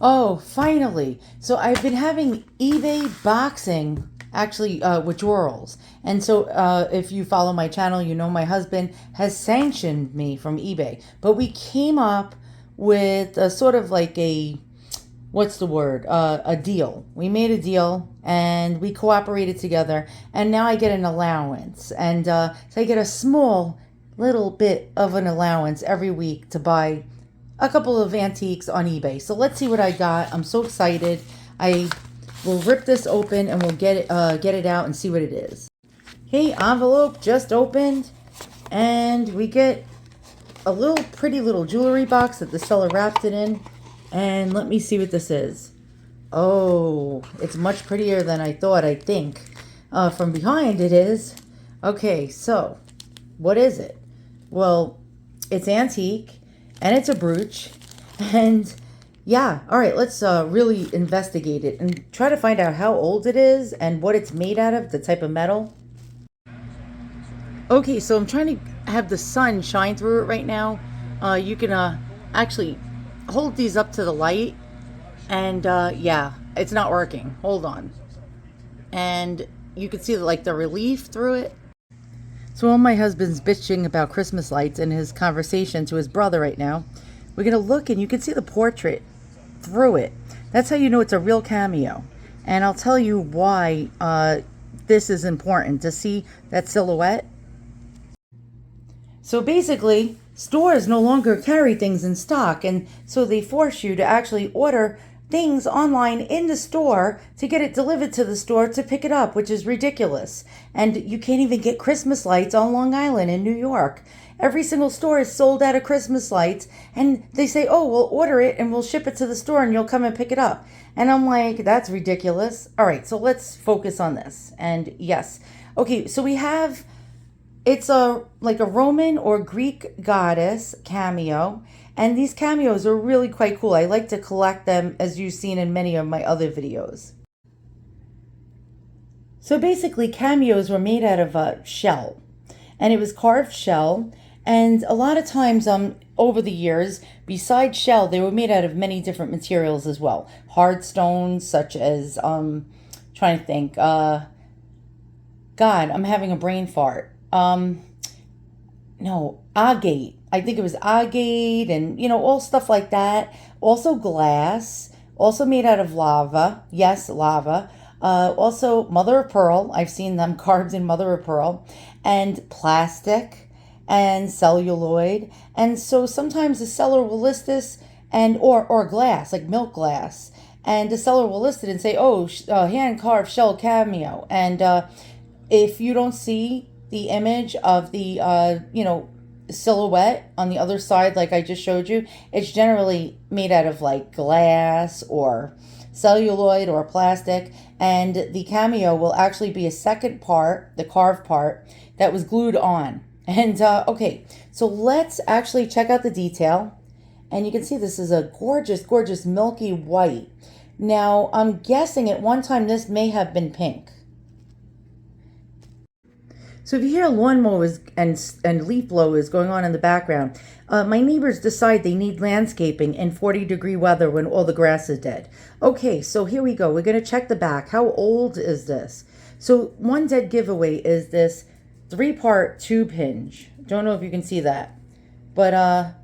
Oh, finally. So I've been having eBay boxing, actually, withdrawals. And so if you follow my channel, you know my husband has sanctioned me from eBay. But we came up with a sort of like what's the word? A deal. We made a deal and we cooperated together. And now I get an allowance. And so I get a small little bit of an allowance every week to buy a couple of antiques on eBay. So let's see what I got. I'm so excited. I will rip this open and we'll get it out and see what it is. Hey, envelope just opened, and we get a little pretty little jewelry box that the seller wrapped it in. And let me see what this is. Oh, it's much prettier than I thought, I think. From behind it is. Okay, so what is it? Well, it's antique and it's a brooch. And yeah, all right, let's really investigate it and try to find out how old it is and what it's made out of, the type of metal. Okay, so I'm trying to have the sun shine through it right now. You can actually hold these up to the light, and yeah, it's not working. Hold on. And you can see like the relief through it. So while my husband's bitching about Christmas lights in his conversation to his brother right now, we're going to look and you can see the portrait through it. That's how you know it's a real cameo. And I'll tell you why this is important, to see that silhouette. So basically, stores no longer carry things in stock, and so they force you to actually order things online in the store to get it delivered to the store to pick it up, which is ridiculous. And you can't even get Christmas lights on Long Island in New York. Every single store is sold out of Christmas lights, and they say, oh, we'll order it and we'll ship it to the store and you'll come and pick it up. And I'm like, that's ridiculous. All right, so let's focus on this. And yes, okay, so we have, it's like a Roman or Greek goddess cameo, and these cameos are really quite cool. I like to collect them, as you've seen in many of my other videos. So basically, cameos were made out of a shell, and it was carved shell. And a lot of times, over the years, besides shell, they were made out of many different materials as well. Hard stones, such as trying to think. God, I'm having a brain fart. No, agate. I think it was agate, and all stuff like that. Also glass, also made out of lava. Yes, lava. Also mother of pearl. I've seen them carved in mother of pearl, and plastic and celluloid. And so sometimes the seller will list this, and or glass, like milk glass. And the seller will list it and say, oh, hand carved shell cameo. And if you don't see the image of the silhouette on the other side, like I just showed you, it's generally made out of like glass or celluloid or plastic. And the cameo will actually be a second part, the carved part, that was glued on. And okay, so let's actually check out the detail. And you can see this is a gorgeous, gorgeous milky white. Now, I'm guessing at one time this may have been pink. So if you hear lawnmowers and leaf blowers going on in the background, my neighbors decide they need landscaping in 40-degree weather when all the grass is dead. Okay, so here we go. We're going to check the back. How old is this? So one dead giveaway is this 3-part tube hinge. Don't know if you can see that. But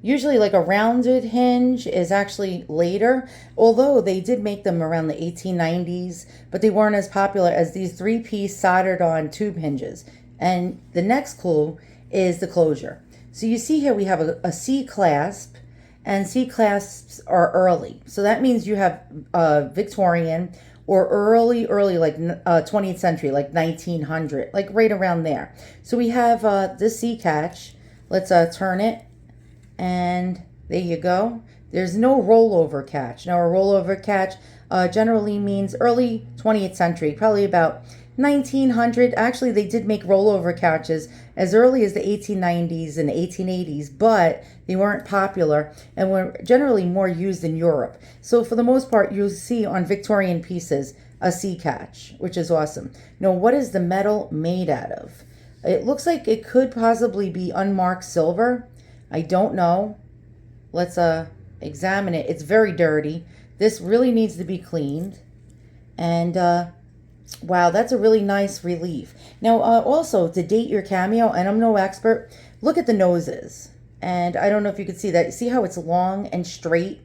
usually like a rounded hinge is actually later, although they did make them around the 1890s, but they weren't as popular as these 3-piece soldered on tube hinges. And the next clue is the closure. So you see here we have a C clasp, and C clasps are early. So that means you have Victorian or early like 20th century, like 1900, like right around there. So we have this C catch. Let's turn it. And there you go. There's no rollover catch. Now, a rollover catch generally means early 20th century, probably about 1900. Actually, they did make rollover catches as early as the 1890s and 1880s, but they weren't popular and were generally more used in Europe. So for the most part, you'll see on Victorian pieces a C catch, which is awesome. Now, what is the metal made out of? It looks like it could possibly be unmarked silver. I don't know. Let's examine it. It's very dirty. This really needs to be cleaned. And wow, that's a really nice relief. Now, also to date your cameo, and I'm no expert, look at the noses. And I don't know if you can see that. See how it's long and straight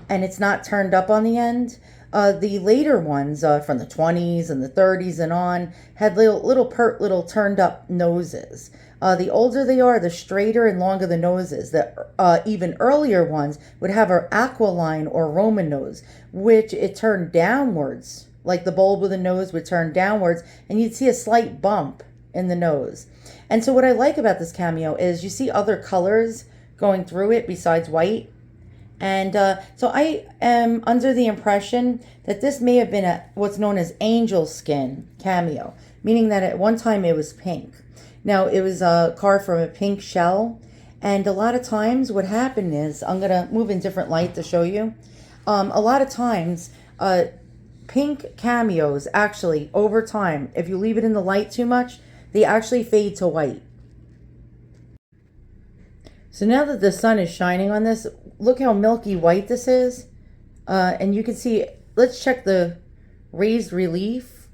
and it's not turned up on the end? The later ones from the 20s and the 30s and on had little turned up noses. The older they are, the straighter and longer the noses. The even earlier ones would have an aquiline or Roman nose, which it turned downwards, like the bulb of the nose would turn downwards, and you'd see a slight bump in the nose. And so what I like about this cameo is you see other colors going through it besides white. And so I am under the impression that this may have been what's known as angel skin cameo, meaning that at one time it was pink. Now, it was carved from a pink shell. And a lot of times what happened is, I'm going to move in different light to show you. A lot of times, pink cameos actually, over time, if you leave it in the light too much, they actually fade to white. So now that the sun is shining on this, look how milky white this is. And you can see, let's check the raised relief.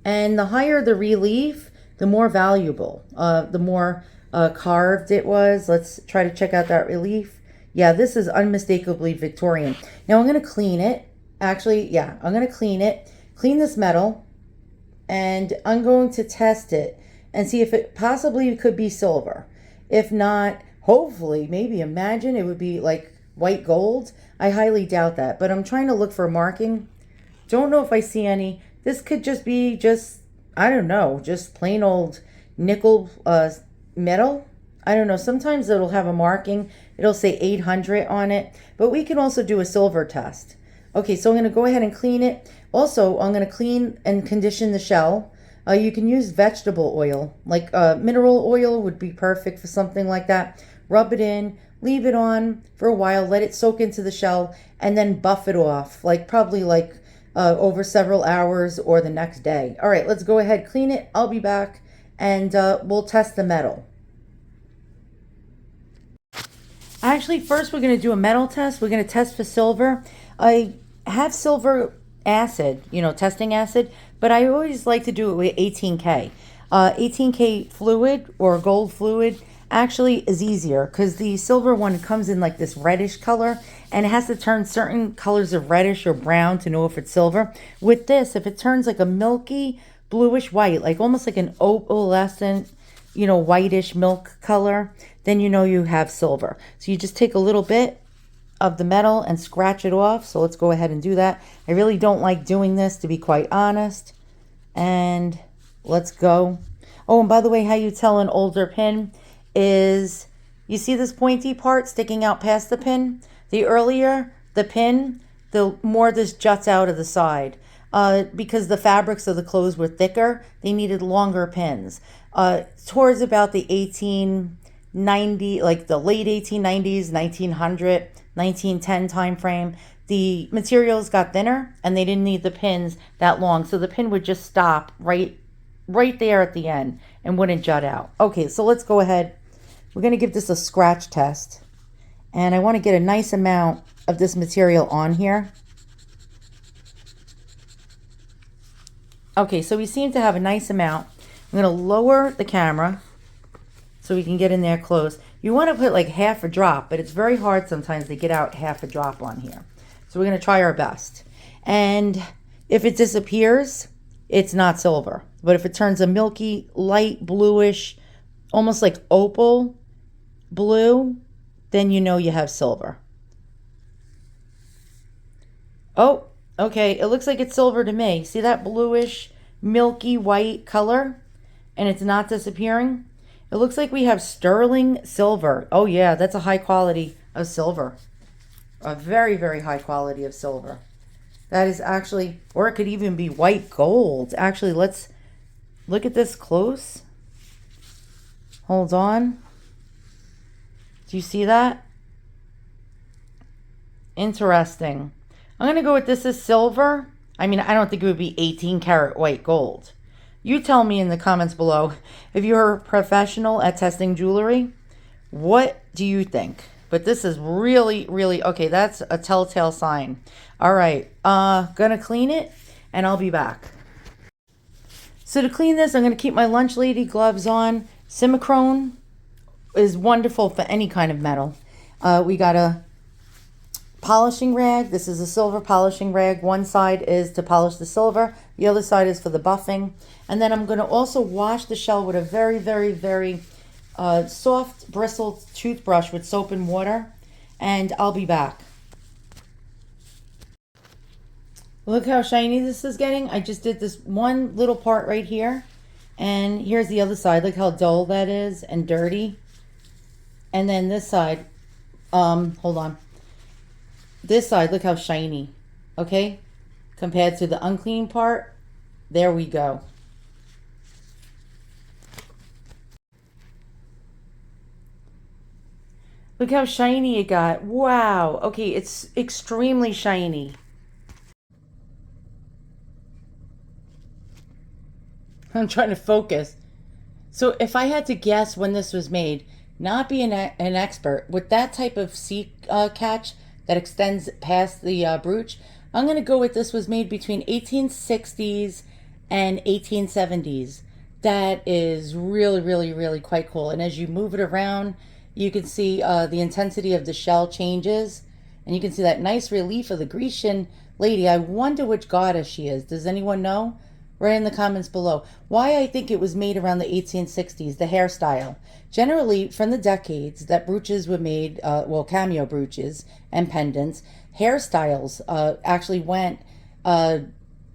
And the higher the relief, the more valuable, the more carved it was. Let's try to check out that relief. Yeah, this is unmistakably Victorian. Now I'm going to clean it. Actually, yeah, I'm going to clean it. Clean this metal. And I'm going to test it and see if it possibly could be silver. If not, hopefully, maybe imagine it would be like white gold. I highly doubt that, but I'm trying to look for marking. Don't know if I see any. This could just be I don't know, just plain old nickel metal. I don't know. Sometimes it'll have a marking. It'll say 800 on it, but we can also do a silver test. Okay, so I'm going to go ahead and clean it. Also, I'm going to clean and condition the shell. You can use vegetable oil, like mineral oil would be perfect for something like that. Rub it in, leave it on for a while, let it soak into the shell, and then buff it off, probably over several hours or the next day. All right, let's go ahead, clean it. I'll be back, and we'll test the metal. Actually, first we're going to do a metal test. We're going to test for silver. I have silver acid, testing acid, but I always like to do it with 18K. 18K fluid or gold fluid actually is easier because the silver one comes in like this reddish color and it has to turn certain colors of reddish or brown to know if it's silver. With this, if it turns like a milky bluish white, like almost like an opalescent, whitish milk color, then you have silver. So you just take a little bit of the metal and scratch it off. So let's go ahead and do that. I really don't like doing this, to be quite honest. And let's go. Oh, and by the way, how you tell an older pin is, you see this pointy part sticking out past the pin? The earlier the pin, the more this juts out of the side. Because the fabrics of the clothes were thicker, they needed longer pins. Towards about the 1890, like the late 1890s, 1900, 1910 time frame, the materials got thinner and they didn't need the pins that long. So the pin would just stop right there at the end and wouldn't jut out. Okay, so let's go ahead. We're going to give this a scratch test. And I want to get a nice amount of this material on here. Okay, so we seem to have a nice amount. I'm going to lower the camera so we can get in there close. You want to put like half a drop, but it's very hard sometimes to get out half a drop on here. So we're going to try our best. And if it disappears, it's not silver. But if it turns a milky, light bluish, almost like opal blue, then you have silver. Oh, okay. It looks like it's silver to me. See that bluish, milky white color? And it's not disappearing? It looks like we have sterling silver. Oh yeah, that's a high quality of silver. A very, very high quality of silver. That is actually, or it could even be white gold. Actually, let's look at this close. Hold on. Do you see that? Interesting. I'm going to go with this as silver. I mean, I don't think it would be 18 karat white gold. You tell me in the comments below if you're a professional at testing jewelry. What do you think? But this is really, really, okay, that's a telltale sign. All right, gonna clean it and I'll be back. So to clean this, I'm gonna keep my lunch lady gloves on. Simichrone is wonderful for any kind of metal. We got a polishing rag. This is a silver polishing rag. One side is to polish the silver. The other side is for the buffing. And then I'm going to also wash the shell with a very, very, very soft bristled toothbrush with soap and water. And I'll be back. Look how shiny this is getting. I just did this one little part right here. And here's the other side. Look how dull that is and dirty. And then this side, hold on. This side, look how shiny, okay? Compared to the unclean part, there we go. Look how shiny it got. Wow, okay, it's extremely shiny. I'm trying to focus. So if I had to guess when this was made, not being an expert, with that type of sea catch that extends past the brooch, I'm going to go with this was made between 1860s and 1870s. That is really, really, really quite cool. And as you move it around, you can see the intensity of the shell changes. And you can see that nice relief of the Grecian lady. I wonder which goddess she is. Does anyone know? Write in the comments below. Why I think it was made around the 1860s, the hairstyle. Generally, from the decades that brooches were made, well, cameo brooches and pendants, hairstyles actually went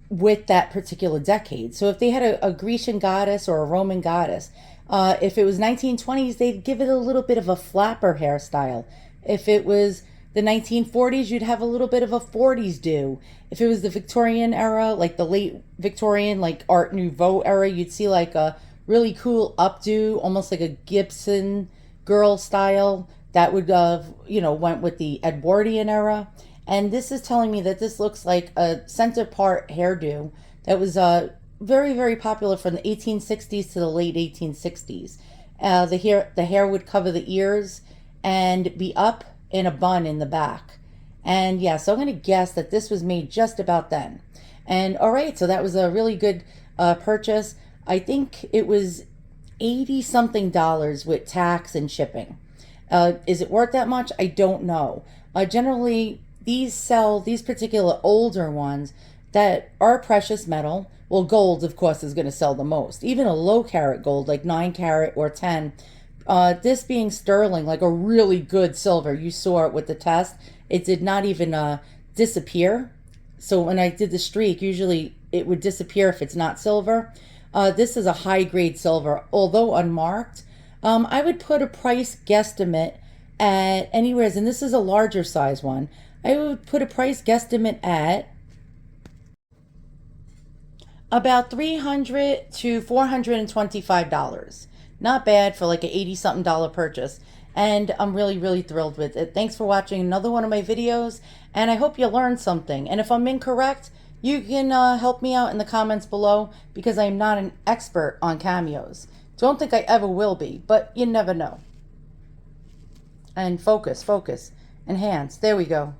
with that particular decade. So if they had a Grecian goddess or a Roman goddess, if it was 1920s, they'd give it a little bit of a flapper hairstyle. If it was the 1940s, you'd have a little bit of a 40s do. If it was the Victorian era, like the late Victorian, like Art Nouveau era, you'd see like a really cool updo, almost like a Gibson girl style. That would, went with the Edwardian era. And this is telling me that this looks like a center part hairdo that was very, very popular from the 1860s to the late 1860s. The hair would cover the ears and be up in a bun in the back. And yeah, so I'm going to guess that this was made just about then. And all right, so that was a really good purchase. I think it was $80 something with tax and shipping. Is it worth that much? I don't know. Generally, these particular older ones that are precious metal. Well, gold, of course, is going to sell the most. Even a low carat gold, like 9 carat or 10. This being sterling, like a really good silver, you saw it with the test. It did not even disappear. So when I did the streak, usually it would disappear if it's not silver. This is a high grade silver, although unmarked. I would put a price guesstimate at anywhere, and this is a larger size one. I would put a price guesstimate at about $300 to $425. Not bad for like an 80 something purchase. And I'm really, really thrilled with it. Thanks for watching another one of my videos. And I hope you learned something. And if I'm incorrect, you can help me out in the comments below, because I'm not an expert on cameos. Don't think I ever will be, but you never know. And focus, and hands. There we go.